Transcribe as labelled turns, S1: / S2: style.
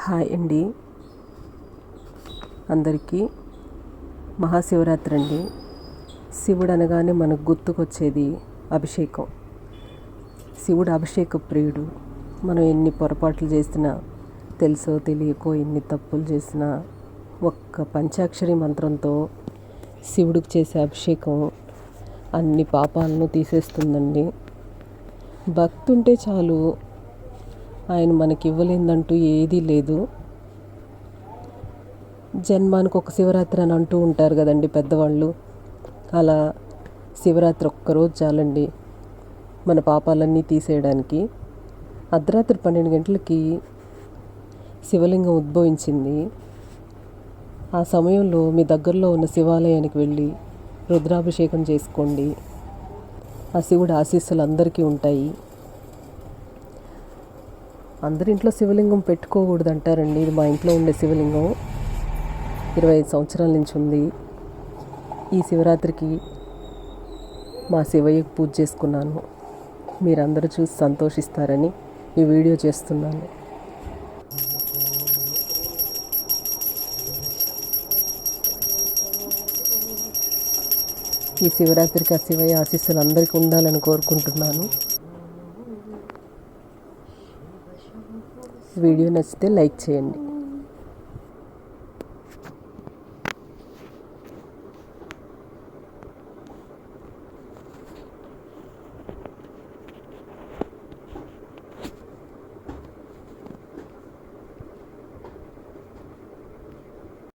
S1: Hi అండి, అందరికీ మహాశివరాత్రి అండి. శివుడు అనగానే మనకు గుర్తుకొచ్చేది అభిషేకం. శివుడు అభిషేక ప్రియుడు. మనం ఎన్ని పొరపాట్లు చేసినా, తెలుసో తెలియకో ఎన్ని తప్పులు చేసినా, ఒక్క పంచాక్షరి మంత్రంతో శివుడికి చేసే అభిషేకం అన్ని పాపాలను తీసేస్తుందండి. భక్తి ఉంటే చాలు, ఆయన మనకి ఇవ్వలేదంటూ ఏదీ లేదు. జన్మానికి ఒక శివరాత్రి అని అంటూ ఉంటారు కదండి పెద్దవాళ్ళు. అలా శివరాత్రి ఒక్కరోజు చాలండి మన పాపాలన్నీ తీసేయడానికి. అర్ధరాత్రి 12 గంటలకి శివలింగం ఉద్భవించింది. ఆ సమయంలో మీ దగ్గరలో ఉన్న శివాలయానికి వెళ్ళి రుద్రాభిషేకం చేసుకోండి. ఆ శివుడి ఆశీస్సులు అందరికీ ఉంటాయి. అందరి ఇంట్లో శివలింగం పెట్టుకోకూడదు అంటారండి. ఇది మా ఇంట్లో ఉండే శివలింగం 25 సంవత్సరాల నుంచి ఉంది. ఈ శివరాత్రికి మా శివయ్యకు పూజ చేసుకున్నాను. మీరందరూ చూసి సంతోషిస్తారని ఈ వీడియో చేస్తున్నాను. ఈ శివరాత్రికి ఆ శివయ్య ఆశీస్సులు అందరికీ ఉండాలని కోరుకుంటున్నాను. వీడియో నచ్చితే లైక్ చేయండి.